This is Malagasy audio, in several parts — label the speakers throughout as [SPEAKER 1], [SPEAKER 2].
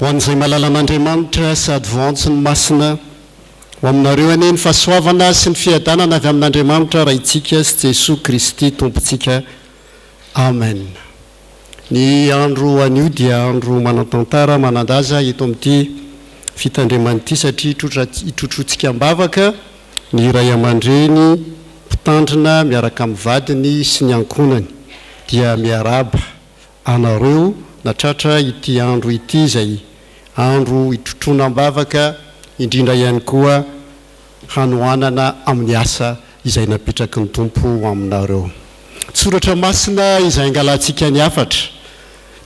[SPEAKER 1] ho an'izay malalan'Andriamanitra sady voantsy ny masina ho aminareo anie ny fahasoavana sy ny fiadanana avy amin'Andriamanitra raha itsika sy Jesosy Kristy tompontsika. Amen. Ny andro anio dia andro manatantara manandaza eto amin'ity fitandremana ity satria hitrotrotsika ambavaka ny ray aman-dreny mpitandrina miaraka amin'ny vadiny sy ny ankonany dia miaraba anareo natratra ity andro ity izay andro hitrotrona ambavaka indrindra ihany koa hanoanana amin'ny asa izay napetraky ny tompo aminareo. Soratra masina izay angalantsika ny afatra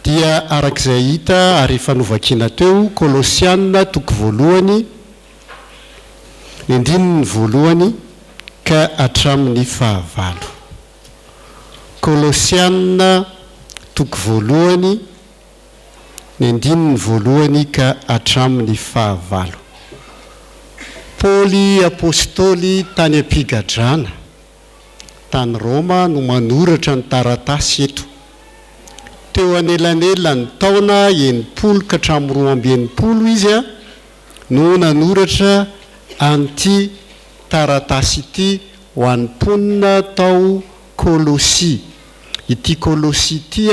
[SPEAKER 1] dia arak'izay hita ary fanovakina teo Kolosianina toko voalohany ny andininy voalohany ka hatramin'ny fahavalo. Kolosianina toko voalohany ny andininy voalohany ka hatramin'ny fahavalo. Paoly apôstôly tany ampigadrana tany Roma no manoratra ny taratasy eto. Teo anelanelany taona 80 ka hatramin'ny 20 izy no nanoratra an'ity taratasy ity ho an'ny mponina tao Kolosi. Ity Kolosi ity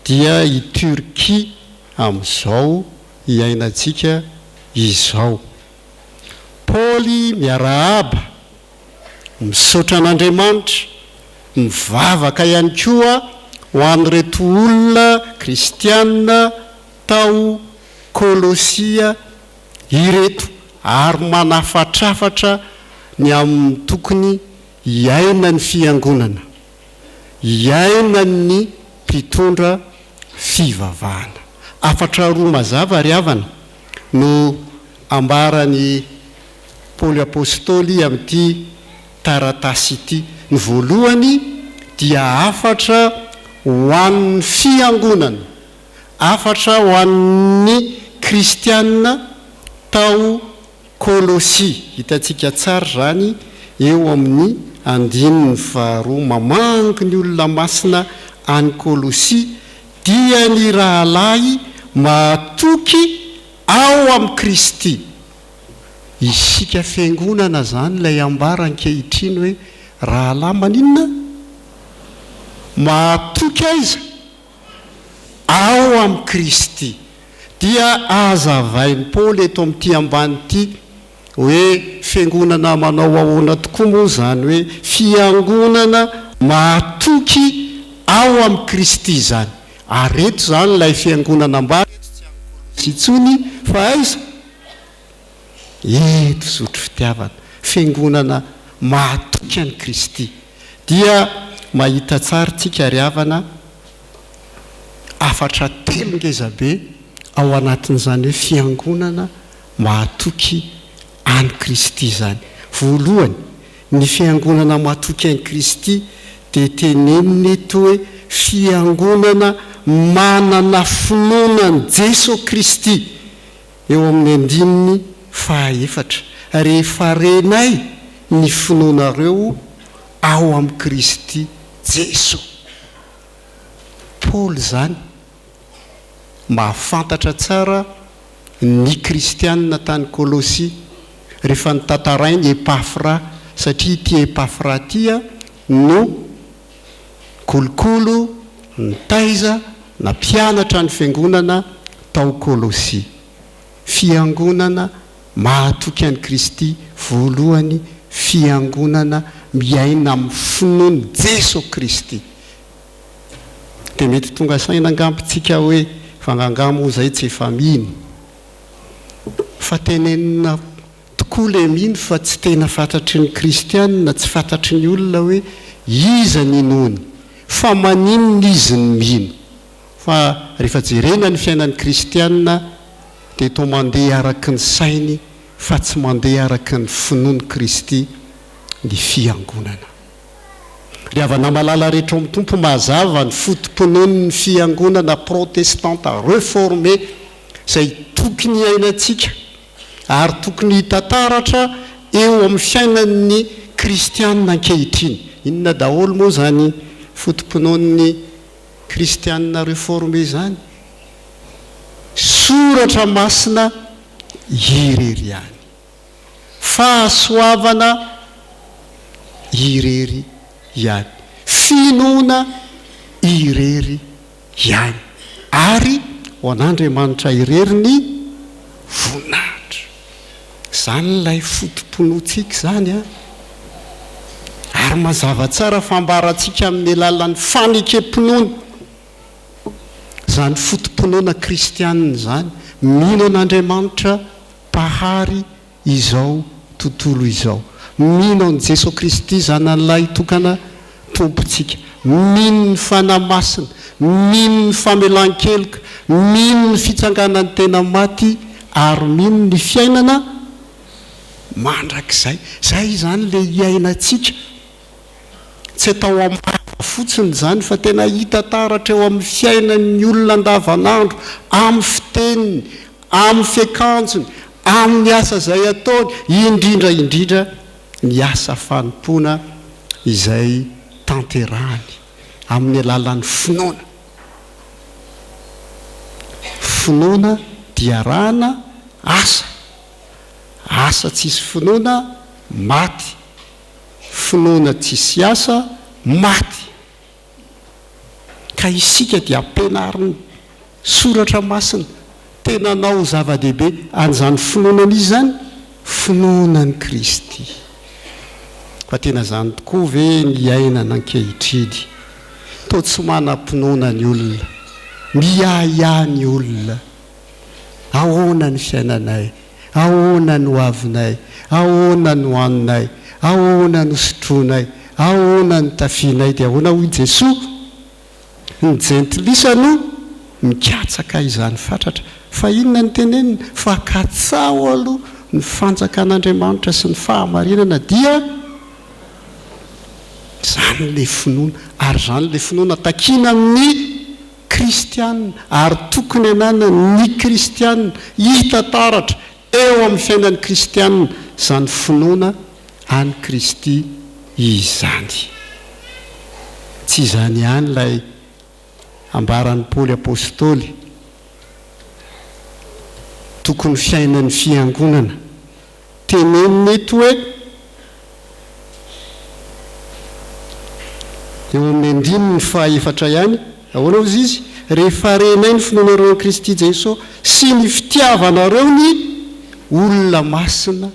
[SPEAKER 1] dia i Turquie amin'izao iainantsika izao. Paoly miarahaba misaotra an'Andriamanitra mivavaka ihany koa ho an'ireto olona kristianina tao Kolosia ireto ary manafatrafatra ny amin'ny tokony iaina ny fiangonana, iaina ny mpitondra fivavahana. Afatra roa mazava ry havana no ambarany Paoly apôstôly amin'ity taratasy ity. Ny voalohany dia afatra ho an'ny fiangonana, afatra ho an'ny kristianina tao Kolosi. Hitantsika tsara zany eo amin'ny andininy faharoa, mamangy ny olona masina any Kolosi dia ny rahalahy matoky ao amin'ny Kristy. Isika fiangonana zany ilay ambara ankehitriny hoe rahalahy maninona matoky aiza ao amin'ny Kristy. Dia azavain'ny Paoly eto amin'ity ambany ity hoe fiangonana manao ahoana tokoa moa zany hoe fiangonana matoky ao amin'ny Kristy zany. Ary eto zany ilay fiangonana ambany tsy tsony fa aiza eto zotro fitiavana fiangonana matoky an'i Kristy. Dia mahita tsara tsika ry havana afatra telo ngezabe ao anatin'izany hoe fiangonana matoky an'i Kristy zany. Voalohany ny fiangonana matoky an'i Kristy dia teneniny eto hoe fiangonana manana finoana Jesosy Kristy eo amin'ny andininy fahaefatra. Rehefa renay ny finoanareo ao amin'ny Kristy Jesosy. Paoly zany mahafantatra tsara ny kristianina tany Kolosi rehefa nitantarainy Epafra, satria ity Epafra ity no kolokolo nitaiza na mpianatra ny fiangonana tao Kolosi. Fiangonana mahatoky an'i Kristy, voalohany fiangonana miaina amin'ny finoany Jesosy Kristy. Dia mety tonga saina angampitsika hoe fangangamo zay tsy efa mino, fa tenenina tokoa le mino fa tsy tena fantatry ny kristianina, tsy fantatry ny olona hoe iza ny nony, fa maninona izy ny mino. Fa rehefa jerena ny fiainan'ny kristianina dia toa mandeha araky ny sainy fa tsy mandeha araky ny finoany Kristy ny fiangonana. Ry havana malala rehetra amin'ny tompo mazava ny fotom-pinoan'ny fiangonana protestanta reformé izay tokony iainantsika ary tokony hitantaratra eo amin'ny fiainan'ny kristianina ankehitriny. Inona daholo moa zany fotom-pinoan'ny kristianina reformé zany? soratra masina irery ihany, fahasoavana irery ihany, finoana irery ihany, ary ho an'Andriamanitra irery ny voninahitra. Zany ilay fotom-ponoantsika zany a. Ary mazava tsara fambarantsika amin'ny alalan'ny fanekem-pinoana, zany fotom-pinoana kristianina zany, mino an'Andriamanitra pahary izao tontolo izao, mino an' Jesosy Kristy zanan'ilay tokana tompontsika, mino ny fanamasina, mino ny famelan-keloka, mino ny fitsanganan'ny tena maty, ary mino ny fiainana mandrakizay. Zay zany le iainantsika, tsy atao amin'ny fotsiny zany fa tena hita taratra eo amin'ny fiainan'ny olona andavanandro, amin'ny fiteniny, amin'ny fiakanjony, amin'ny asa izay ataony, indrindra ny asa fanompoana izay tanterahany amin'ny alalan'ny finoana. Finoana dia rahana asa tsisy finoana maty, finoana tsisy asa maty. Ka isika dia ampianariny soratra masina, tena nao zava-dehibe an'izany finoana izy zany, finoanan'i Kristy. Fa tena zany tokoa ve ny ainana ankehitriny, toa tsy manam-pinoana ny olona, miahiahy ny olona. Ahoana ny fiainanay, ahoana ny hoavinay, ahoana ny hoaninay, ahoana ny sotroinay, ahoana ny tafianay, dia ahoana hoy Jesosy, ny jentilisa no mikatsaka izany fatratra. Fa inona ny tenenina? Fa katsao aloha ny fanjakan'Andriamanitra sy ny fahamarinana, dia zany le finoana. Ary zany le finoana takina amin'ny kristianina, ary tokony anana ny kristianina hita taratra eo amin'ny fiainan'ny kristianina zany finoana any Kristy izany. Tsy izany ihany ilay ambaran'ny Paoly apôstôly, tokony fiainan'ny fiangonana, teneniny eto hoe eo amin'ny andininy fahaefatra ihany, ahoana ozy izy? Rehefa renay ny finoanareo Kristy Jesosy sy ny fitiavanareo ny olona masina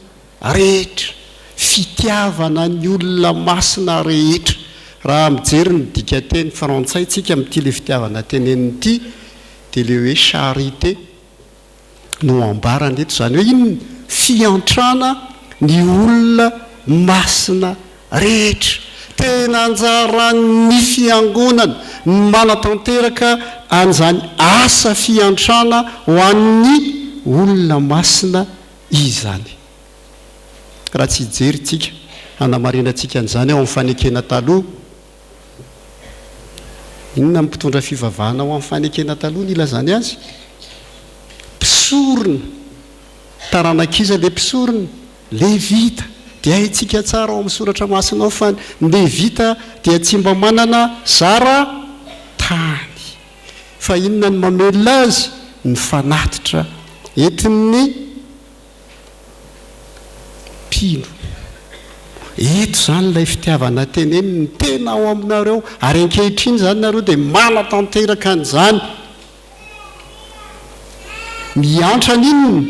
[SPEAKER 1] rehetra, fitiavana ny olona masina rehetra. Raha mijery ny dikateny frantsay tsika amin'ity le fitiavana teneniny ity, dia le hoe charité no ambarany eto, zany hoe inona? Fiantrana ny olona masina rehetra. Tena anjaran'ny fiangonana ny manatanteraka an'izany asa fiantrana ho an'ny olona masina izany. Raha tsy hijery tsika, hanamarinantsika an'izany ao amin'ny fanekena taloha, inona mpitondra fivavahana ao amin'ny fanekena taloha ny ilazany azy? Mpisorona, taranankiza le mpisorona, levita. Dia haitsika tsara ao amin'ny soratra masina ao fa ny levita dia tsy mba manana zara tany, fa inona ny mamelona azy? Ny fanatitra entin'ny mpino. Eto zany ilay fitiavana teneniny tena ao aminareo, ary ankehitriny zany nareo dia manatanteraka an'izany, miantra n'inona?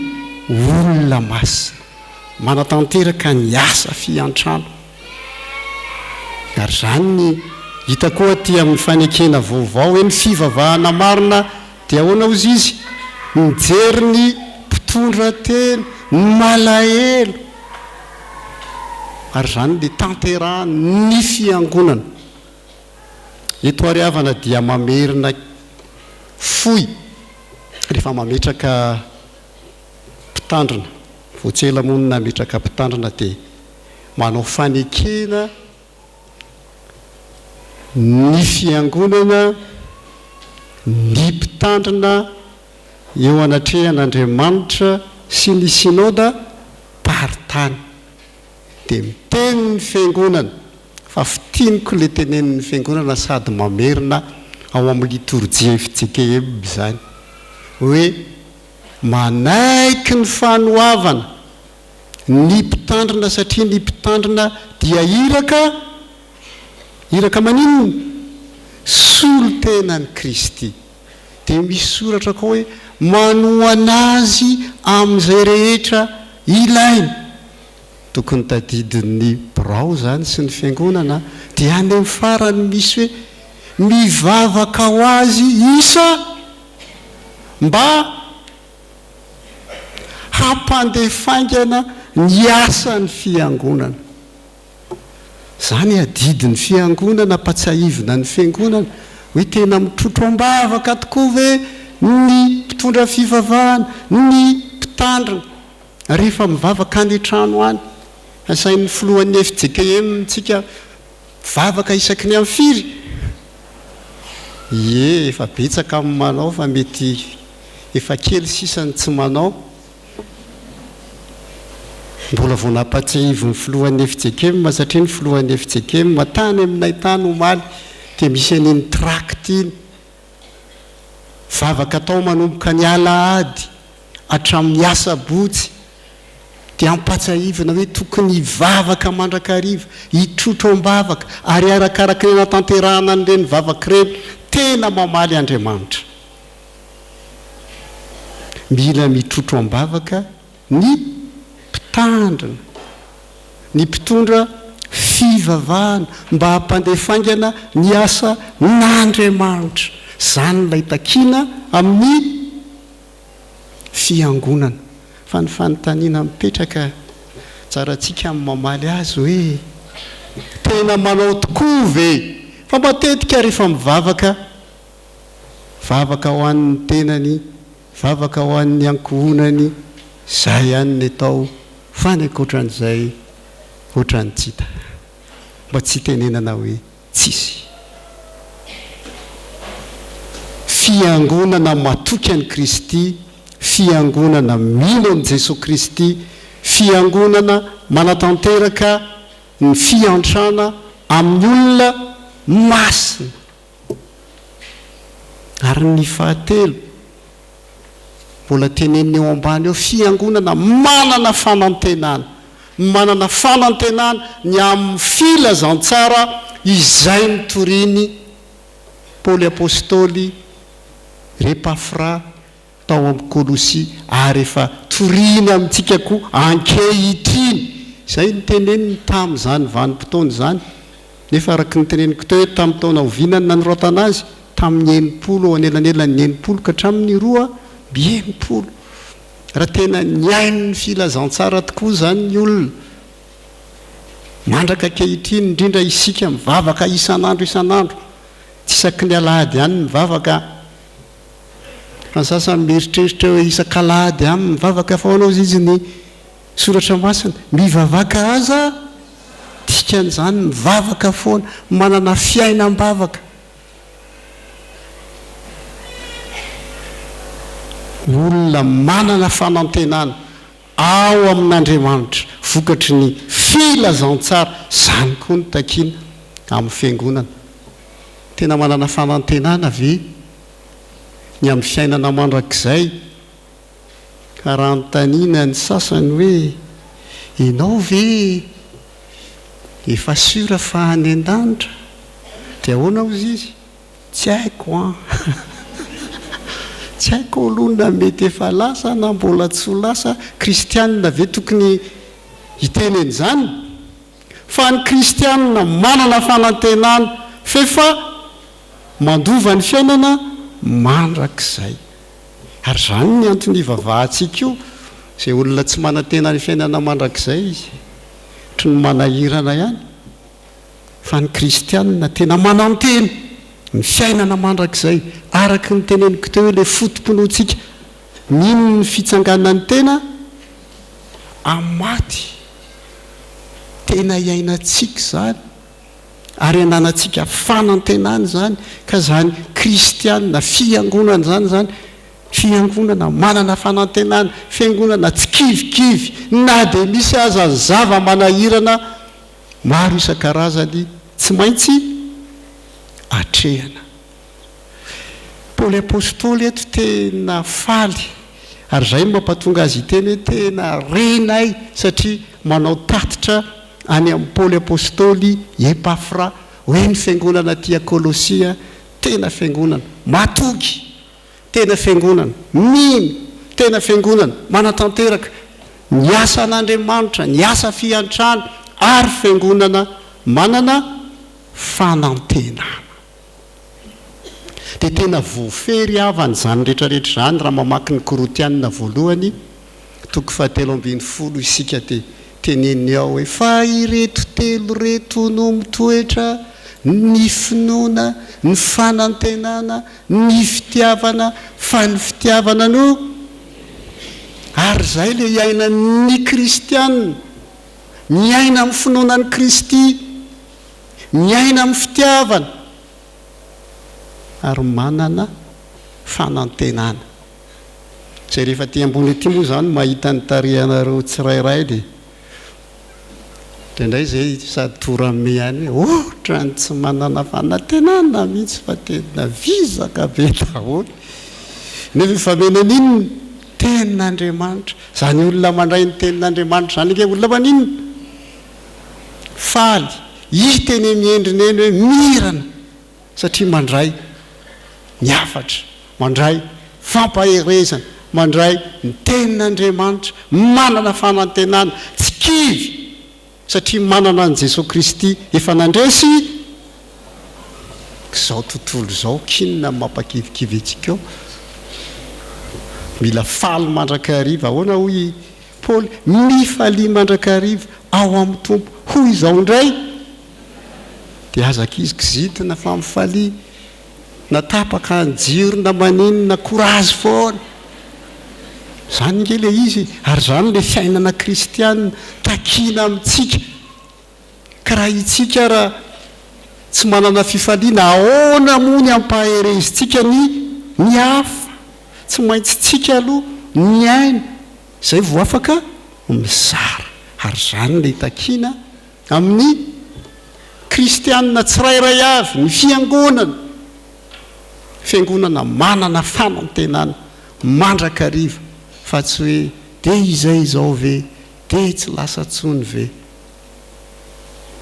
[SPEAKER 1] Olona masina, manatanteraka ny asa fiantrano. Ary zany ny hita koa aty amin'ny fanekena vaovao hoe ny fivavahana marina dia ahoana ozy izy? Mijery ny mpitondra teny, ny malahelo. Ary zany le tanterahany ny fiangonana. Eto ariavana dia mamerina foy rehefa mametraka mpitandrina, voatsela monina mametraka mpitandrina dia manao fanekena ny fiangonana, ny mpitandrina eo anatrehan'Andriamanitra sy ny sinôda parintany. Dia miteny ny fiangonana, fa fitiniko le teneniny fiangonana sady mamerina ao amin'ny liturjia FJKM zany, hoe manaiky ny fanoavana ny mpitandrina satria ny mpitandrina dia iraka maninona solo tenany Kristy. Dia misy soratra koa hoe manoana azy amin'izay rehetra ilainy. Tokony tadidin'ny birao zany sy ny fiangonana dia any amin'ny farany misy hoe mivavaka ho azy isa mba hampandefaingana ny asan'ny fiangonana. Zany adidin'ny fiangonana ampatsahivina ny fiangonana hoe tena mitrotro ambavaka tokoa ve ny mpitondra fivavahana, ny mpitandrina rehefa mivavaka any an-trano any. Asain'ny filohan'ny FJKM tsika vavaka isaky ny amin'ny firy. Efa betsaka amin'ny manao fa mety efa kely sisany tsy manao. Mbola vao nampatsahivy ny filohan'ny FJKM satria ny filohan'ny FJKM tany aminay tany omaly dia misy an'iny tracte iny vavaka atao manomboka ny alahady hatramin'ny asabotsy. Dia ampatsahivina hoe tokony hivavaka mandrakariva, hitrotro ambavaka ary arakaraka ny natanterahana an'ireny vavaka ireny tena mamaly Andriamanitra. Mila mitrotro ambavaka ny mpitandrina, ny mpitondra fivavahana mba hampandefaingana ny asa n'Andriamanitra. Zany ilay takiana amin'ny fiangonana. Fa ny fanontaniana mipetraka tsarantsika amin'ny mamaly azy hoe tena manao tokoa ve? Fa matetika rehefa mivavaka, vavaka ho an'ny tenany, vavaka ho an'ny ankohonany, zay ihany ny atao. Fa ny ankoatran'izay ohatran'ny tsy hita, mba tsy tenenana hoe tsisy. Fiangonana matoky an'i Kristy, fiangonana mino an'i Jesosy Kristy, fiangonana manatanteraka ny fiantrana amin'ny olona masina. Ary ny fahatelo mbola tenenina eo ambany eo, fiangonana manana fanantenana, manana fanantenana ny amin'ny filazantsara izay nitoriny Paoly apôstôly Repafra tao amin'ny Kolosia ary efa torina amintsika koa ankehitriny. Izay ny teneniny tamin'izany vanim-potoana izany. Nefa araka ny teneniko teo hoe tamin'ny taona ovinany nanoratana azy tamin'ny 90 anelanelan'ny 90 ka hatramin'ny 290. Raha tena nyain'ny filazantsara tokoa zany ny olona mandraka ankehitriny, indrindra isika mivavaka isan'andro isan'andro, tsy isaky ny alahady ihany mivavaka. Fa sasany mieritreritra hoe isan-kalahady ihany mivavaka, fa hoanao izy ny soratra masina mivavaka aza dikan'izany mivavaka foana, manana fiainam-bavaka. Olona manana fanantenana ao amin'Andriamanitra vokatry ny filazantsara, zany koa ny takiana amin'ny fiangonana. Tena manana fanantenana ve ny amin'ny fiainana mandrakizay? Ka raha nontaniana ny sasany hoe ianao ve efa sura fa any an-danitra? Dia ahoana hozy izy? Tsy haiko an. Tsy haiko olona mety efa lasa na mbola tsy ho lasa kristianina ve tokony hiteneny zany? Fa ny kristianina manana fanantenana fefa mandova ny fiainana mandrakizay. Ary zany ny antony ivavahantsika io, izay olona tsy manantena ny fiainana mandrakizay izy try ny manahirana ihany. Fa ny kristianina tena manantena ny fiainana mandrakizay araka ny teneniko teo hoe ilay fotom-ponoantsika. Mino ny fitsanganan'ny tena amin'ny maty, tena iainantsika zany ary ananantsika fanantenana zany. Ka zany kristianina fiangonana zany fiangonana manana fanantenana, fiangonana tsy kivikivy, na dia misy aza zava-manahirana maro isan-karazany tsy maintsy atrehana. Paoly apôstôly eto tena faly ary zay mampatonga azy iteny hoe tena renay satria manao tatitra any amin'ny Paoly apôstôly Epafra hoe ny fiangonana tia Kôlôsia tena fiangonana matogy, tena fiangonana mino, tena fiangonana manatanteraka ny asa an'Andriamanitra, ny asa fiantrana ary fiangonana manana fanantenana. Dia tena voafery avany zany rehetrarehetra zany raha mamaky ny Korotianina voalohany 3:20 isika teneniny ao hoe fa ireto telo reto no mitoetra ny finoana, ny fanantenana, ny fitiavana, fa ny fitiavana no ary zay le iaina ny kristianina, miaina amin'ny finoanan'ny Kristy, miaina amin'ny fitiavana ary manana fanantenana. Zay rehefa ty ambony ety moa zany mahita ny tarihanareo tsirairay dia indray zay sady torame any hoe ohatra ny tsy manana fanantenana mihitsy fa tena vizaka be daholo. Nefa efa menan'inona tenin'Andriamanitra, zany olona mandray ny tenin'Andriamanitra zany ke olona maninona faly hiteny miendriny eny hoe mirana satria mandray ny afatra, mandray fampaherezana, mandray ny tenin'Andriamanitra, manana fanantenana tsy kivy satria manana an Jesosy Kristy efa nandresy. Izao tontolo izao kinona mampakivikivy antsika eo, mila faly mandrakariva. Ahoana hoy Paoly, mifalia mandrakariva ao amin'ny tompo, hoy izao indray dia azaka izy kizitina fa mifalia, natapaka anjirona maninona korazy foana. Zany nge le izy, ary zany le fiainana kristianina takina amintsika. Ka raha itsika raha tsy manana fifaliana, ahoana moa ny ampaherezitsika ny hafa? Tsy maintsy tsika aloha ny aina zay vo afaka mizara. Ary zany le takina amin'ny kristianina tsirairay avy, ny fiangonana manana fanantenana mandrakariva, fa tsy hoe dia izay izao ve, dia tsy lasa tsony ve.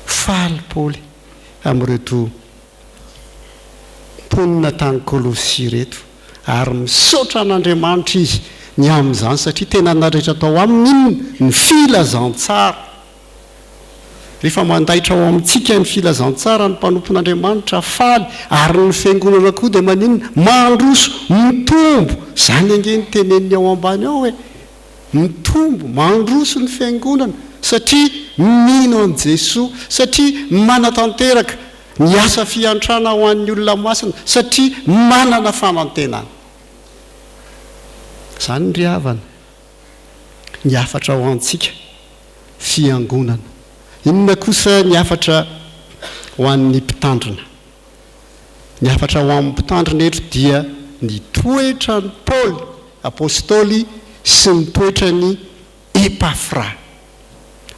[SPEAKER 1] Faly Paoly amin'ireto mponina tany Kôlôsia reto, ary misaotra an'Andriamanitra izy ny amin'izany satria tena narehetra tao amin'ny ny filazantsara. Rehefa mandaitra ao amintsika ny filazantsara ny mpanompon'Andriamanitra faly, ary ny fiangonana koa dia maninona mandroso mitombo. Zany ange ny teneniny ao ambany ao hoe mitombo, mandroso ny fiangonana satria mino an Jesosy, satria manatanteraka ny asa fiantrana ho an'ny olona masina, satria manana fanantenana. Zany ry havana ny afatra ho antsika fiangonana. Inona kosa ny afatra ho an'ny mpitandrina? Ny afatra ho amin'ny mpitandrina eto dia ny toetra ny Paoly apôstôly sy ny toetra ny Epafra.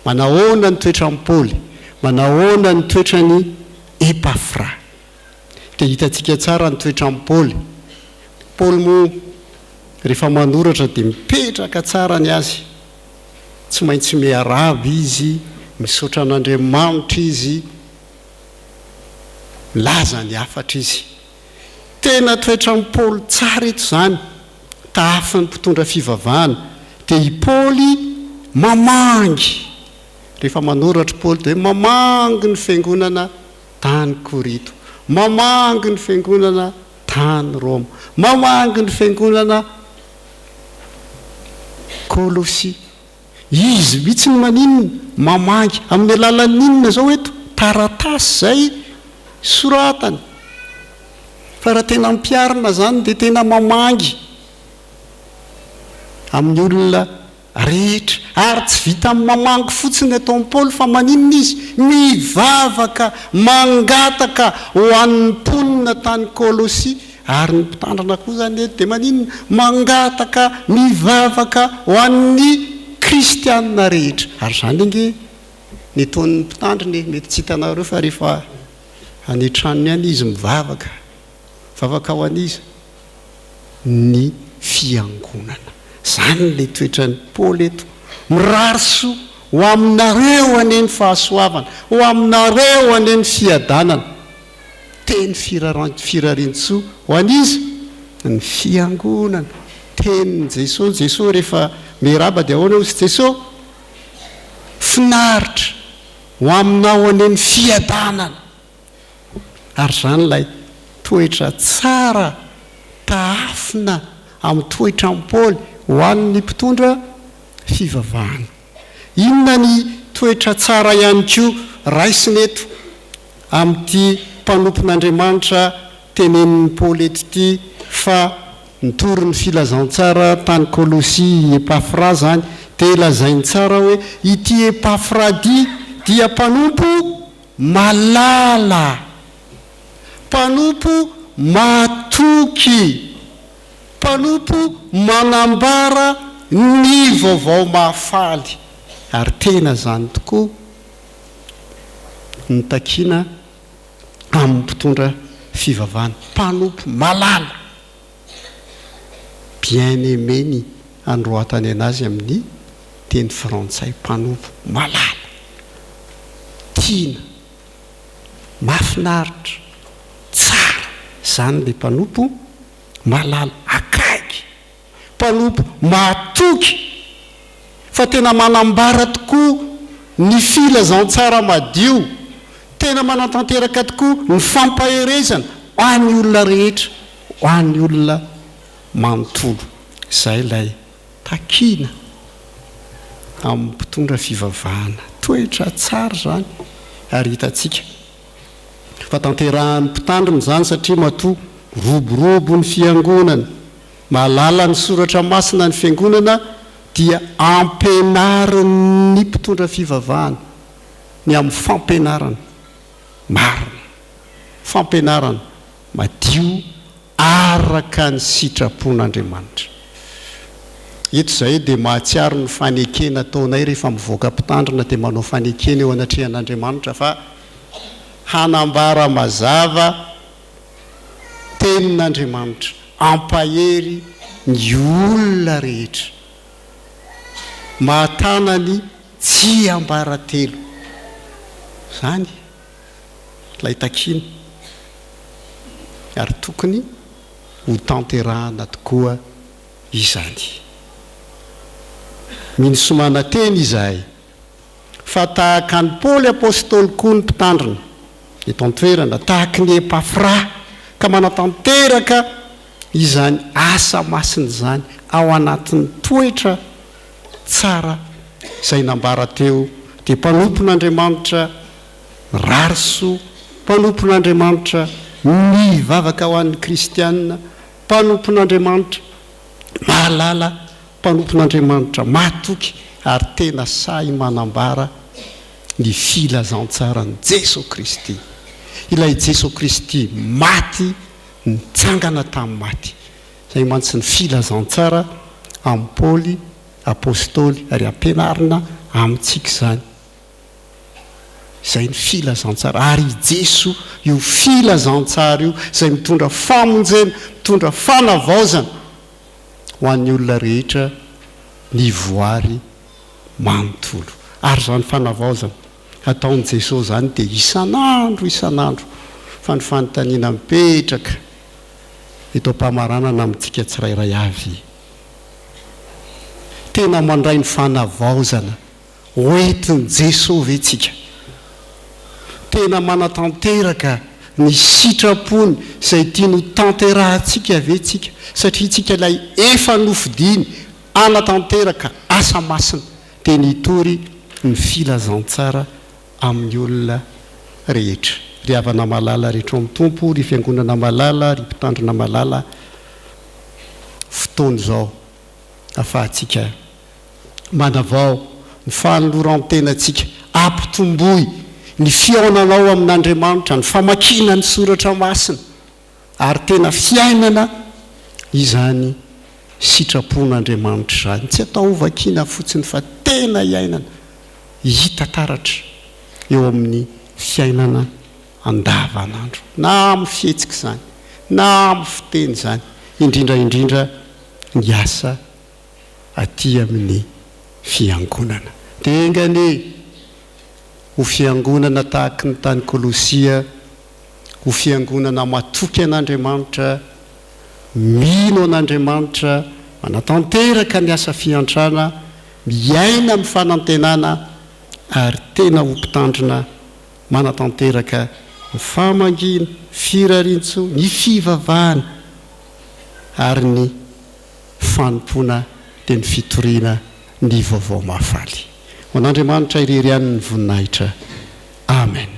[SPEAKER 1] Manahoana ny toetra ny Paoly, manahoana ny toetra ny Epafra? Dia hitantsika tsara ny toetra ny Paoly. Paoly moa rehefa manoratra dia mipetraka tsara ny azy, tsy maintsy miaraba izy, misaotra an'Andriamanitra izy, milaza ny afatra izy. Tena toetra ny Paoly tsara eto zany, tahafin'ny mpitondra fivavahana. Dia i Paoly mamangy, rehefa manoratra Paoly dia mamangy ny fiangonana tany Korito, mamangy ny fiangonana tany Roma, mamangy ny fiangonana Kôlôsia. Izy mihitsy ny maninona mamangy amin'ny alalan'inona zao eto? Taratasy zay soratany. Fa raha tena mpiarina zany dia tena mamangy amin'ny olona rehetra, ary tsy vita amin'ny mamangy fotsiny atao amin'ny Paoly, fa maninona izy? Mivavaka, mangataka ho an'ny mponina tany Kôlôsia. Ary ny mpitandrina koa zany eto dia maninona? Mangataka, mivavaka ho an'ny kristianina rehetra. Ary zany ange ny taon'ny mpitandriny, mety tsy hitanareo fa rehefa any an-tranony any izy mivavaka ho an'izy ny fiangonana. zany le toetra ny Paoly eto, mirariso ho aminareo aneny fahasoavana, ho aminareo aneny fiadanana. Teny firarintsoa ho an'izy ny fiangonana. Tenin' Jesosy rehefa miaraba dia ahoana ozy Jesosy? Finaritra ho aminao aneny fiadanana. Ary zany ilay toetra tsara taafina amin'ny toetra amin'ny Paoly ho an'ny mpitondra fivavahana. Inona ny toetra tsara ihany koa raisiny eto amin'ity mpanompon'Andriamanitra tenenin'ny Paoly eto ity fa nitory ny filazantsara tany Kolosia Epafra zany dia lazainy tsara hoe ity Epafradi dia mpanompo malala, mpanompo matoky, mpanompo manambara ny vaovao mahafaly. Ary tena zany tokoa ny takiana amin'ny mpitondra fivavahana, mpanompo malala. Bien-aimé ny androatany anazy amin'ny teny frantsay, mpanompo malala, tiana, mahafinaritra, tsara. Zany le mpanompo malala, akaiky, mpanompo matoky, fa tena manambara tokoa ny filazantsara madio, tena manatanteraka tokoa ny fampaherezana ho an'ny olona rehetra, ho an'ny olona manontolo. Zay ilay takiana amin'ny mpitondra fivavahana, toetra tsara zany. Ary hitantsika fa tanterahan'ny mpitandrina zany satria matoa roborobo ny fiangonana, malala ny soratra masina ny fiangonana dia ampianarin'ny mpitondra fivavahana ny amin'ny fampianarana marina, fampianarana madio araka ny sitrapon'Andriamanitra. Eto zay dia mahatsiaro ny fanekena ataonay rehefa mivoaka mpitandrina dia manao fanekena eo anatrehan'Andriamanitra fa hanambara mazava tenin'Andriamanitra, ampahery ny olona rehetra, mahatanany tsy ambaratelo. Zany lay takiana. Ary tokony ho tanterahana tokoa izany. Minisomana teny izahay fa tahaka ny Paoly apôstôly koa ny mpitandrina eto an-toerana, tahaka ny Epafra, ka manatanteraka izany asa masina zany ao anatin'ny toetra tsara izay nambara teo. Dia mpanompon'Andriamanitra rariso, mpanompon'Andriamanitra mivavaka ho an'ny kristianina, mpanompon'Andriamanitra mahalala, mpanompon'Andriamanitra matoky, ary tena say manambara ny filazantsarany Jesosy Kristy. Ilay Jesosy Kristy maty, nitsangana tamin'ny maty. Zay mantsy ny filazantsara amin'ny Paoly apôstôly ary ampianarina amintsika zany. Zay ny filazantsara. Ary Jesosy io filazantsara io izay mitondra famonjena, mitondra fanavaozana ho an'ny olona rehetra ny voary manontolo. Ary zany fanavaozana ataon'i Jesosy zany dia isan'andro fa ny fanontaniana mipetraka eto am-pamaranana amintsika tsirairay avy. Tena mandray ny fanavaozana hoentin'i Jesosy vetsika. Tena manatanteraka ny sitrapony izay tiany tanterahantsika vetsika, satria tsika ilay efa nofidiny anatanteraka asa masina dia nitory ny filazantsara amin'ny olona rehetra. Ry havana malala rehetra amin'ny tompo, ry fiangonana malala, ry mpitandrina malala, fotoana izao ahafahantsika manavao ny fanoloran-tenantsika, ampitomboy ny fiaonanao amin'Andriamanitra, ny famakina ny soratra masina, ary tena fiainana izany sitrapon'Andriamanitra zany. Tsy atao vakiana fotsiny fa tena iainana hita taratra eo amin'ny fiainana andavanandro, na amin'ny fihetsika zany, na amin'ny fiteny zany, indrindra ny asa aty amin'ny fiangonana. Tengany ho fiangonana tahaka ny tany Kolosia, ho fiangonana matoky an'Andriamanitra, mino an'Andriamanitra, manatanteraka ny asa fiantrana, miaina amin'ny fanantenana ary tena ho mpitandrina manatanteraka ny famangina, firarintso, ny fivavahana ary ny fanompoana dia ny fitoriana ny vaovao mahafaly. Ho an'Andriamanitra irery ihany ny voninahitra. Amen.